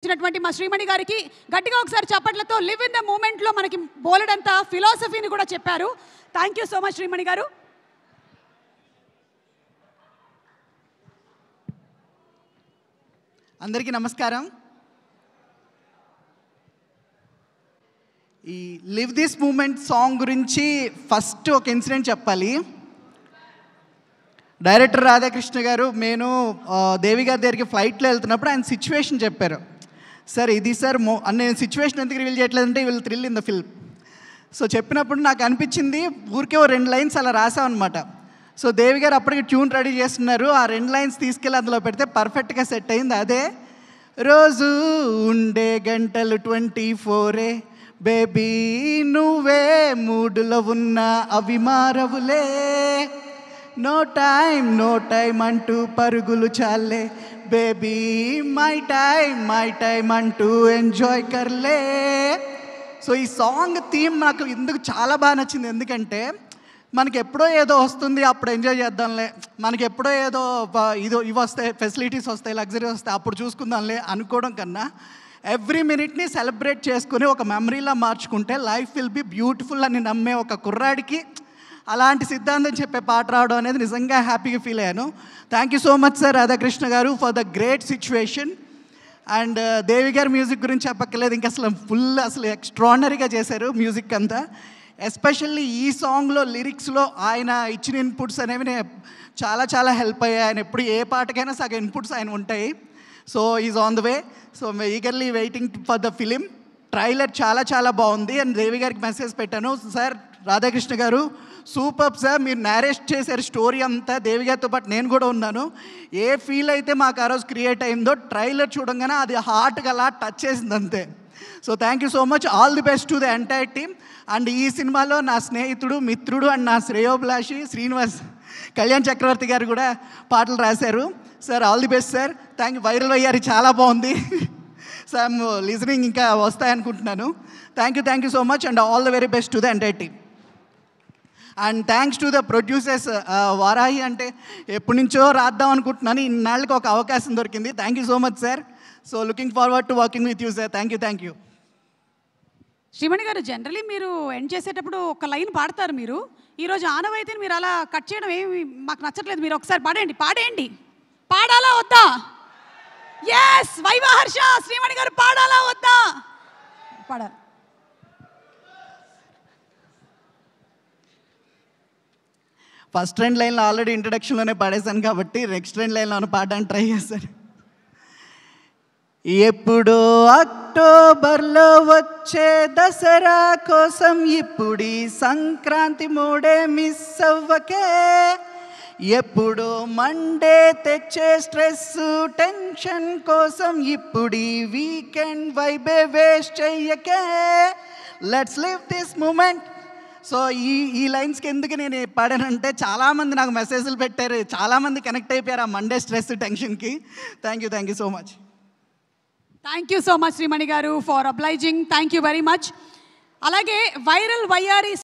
ఇచ్చినటువంటి మా శ్రీమణి గారికి గట్టిగా ఒకసారి చప్పట్లతో లివ్ ఇన్ ద మూమెంట్ లో మనకి బోలెడంత ఫిలాసఫీని కూడా చెప్పారు. థాంక్యూ సో మచ్ శ్రీమణి గారు. అందరికీ నమస్కారం. ఈ లివ్ దిస్ మూమెంట్ సాంగ్ గురించి ఫస్ట్ ఒక ఇన్సిడెంట్ చెప్పాలి. డైరెక్టర్ రాధాకృష్ణ గారు నేను దేవి గారి దగ్గరికి ఫ్లైట్లో వెళ్తున్నప్పుడు ఆయన సిచ్యువేషన్ చెప్పారు. సార్ ఇది సార్ నేను సిచ్యువేషన్ ఎందుకు రివీల్ చేయట్లేదంటే will thrill in the film. So చెప్పినప్పుడు నాకు అనిపించింది ఊరికే ఓ 2 లైన్స్ అలా రాసామన్నమాట. సో దేవి గారు అప్పటికి ట్యూన్ రెడీ చేస్తున్నారు. ఆ 2 లైన్స్ తీసుకెళ్ళి అందులో పెడితే పర్ఫెక్ట్గా సెట్ అయింది. అదే రోజు ఉండే గంటలు 24 బేబీ నువ్వే మూడులో ఉన్న అవి మారవులే, నో టైం అంటూ పరుగులు చాలే బేబీ మై టైం అంటూ ఎంజాయ్ కర్లే. సో ఈ సాంగ్ థీమ్ నాకు ఎందుకు చాలా బాగా నచ్చింది, ఎందుకంటే మనకి ఎప్పుడో ఏదో వస్తుంది అప్పుడు ఎంజాయ్ చేద్దాంలే, మనకి ఎప్పుడో ఏదో ఇవి వస్తాయి, ఫెసిలిటీస్ వస్తాయి, లగ్జరీ వస్తాయి, అప్పుడు చూసుకుందాంలే అనుకోవడం కన్నా ఎవ్రీ మినిట్ని సెలబ్రేట్ చేసుకుని ఒక మెమరీలా మార్చుకుంటే లైఫ్ విల్ బి బ్యూటిఫుల్ అని నమ్మే ఒక కుర్రాడికి అలాంటి సిద్ధాంతం చెప్పే పాట రావడం అనేది నిజంగా హ్యాపీగా ఫీల్ అయ్యాను. Thank you so much sir Radhakrishna garu for the great situation. And Devi గారి మ్యూజిక్ గురించి చెప్పక్కర్లేదు, ఇంకా అసలు ఎక్స్ట్రాడినరీగా చేశారు మ్యూజిక్ అంతా. ఎస్పెషల్లీ ఈ సాంగ్లో లిరిక్స్లో ఆయన ఇచ్చిన ఇన్పుట్స్ అనేవి చాలా హెల్ప్ అయ్యాయి. ఆయన ఎప్పుడు ఏ పాటకైనా సగం ఇన్పుట్స్ ఆయన ఉంటాయి. So is on the way. So eagerly waiting for the film. Trailer చాలా బాగుంది. అండ్ దేవి గారికి మెసేజ్ పెట్టాను, సార్ రాధాకృష్ణ గారు సూపర్ సార్, మీరు నేరేట్ చేశారు స్టోరీ అంతా, దేవి గారితో పాటు నేను కూడా ఉన్నాను. ఏ ఫీల్ అయితే మాకు ఆ రోజు క్రియేట్ అయిందో ట్రైలర్ చూడంగానే అది హార్ట్గా అలా టచ్ చేసింది అంతే. So thank you so much, all the best to the entire team. And ఈ సినిమాలో నా స్నేహితుడు, మిత్రుడు అండ్ నా శ్రేయోభిలాషి శ్రీనివాస్ కళ్యాణ్ చక్రవర్తి గారు కూడా పాటలు రాశారు. Sir all the best sir. Thank you. Viral అయ్యారు, చాలా బాగుంది. సార్ లిజనింగ్ ఇంకా వస్తాయనుకుంటున్నాను. Thank you so much and all the very best to the entire team. And thanks to the producers. Varahi అంటే ఎప్పటి నుంచో రాద్దాం అనుకుంటున్నాను, ఇన్నాళ్ళకి ఒక అవకాశం దొరికింది. థ్యాంక్ యూ సో మచ్ సార్. So looking forward to working with you sir. Thank you. Srimani garu, generally మీరు ఎండ్ చేసేటప్పుడు ఒక లైన్ పాడతారు. మీరు ఈరోజు ఆనవైతే మీరు అలా కట్ చేయడం ఏమి మాకు నచ్చట్లేదు. మీరు ఒకసారి పాడేయండి. పాడాలా వద్దా? ఎస్, వైవహర్ష శ్రీమణి గారు పాడాలా వద్దా? పాడాలి. ఫస్ట్ 2 లైన్లు ఆల్రెడీ ఇంట్రడక్షన్లోనే పాడేశాను కాబట్టి నెక్స్ట్ 2 లైన్లో పాడడానికి ట్రై చేశాను. ఎప్పుడో అక్టోబర్లో వచ్చే దసరా కోసం ఇప్పుడీ సంక్రాంతి మూడే మిస్ అవ్వకే, ఎప్పుడో మండే తెచ్చే స్ట్రెస్ టెన్షన్ కోసం ఇప్పుడీ వీకెండ్ వైబే వేస్ట్ చెయ్యకే, let's live this moment. So ఈ లైన్స్కి ఎందుకు నేను పాడానంటే చాలామంది నాకు మెసేజ్లు పెట్టారు, చాలామంది కనెక్ట్ అయిపోయారు ఆ మండే స్ట్రెస్ టెన్షన్కి. Thank you so much. Thank you so much Srimani garu for obliging. Thank you very much. అలాగే వైరల్ వైఆర్ఈ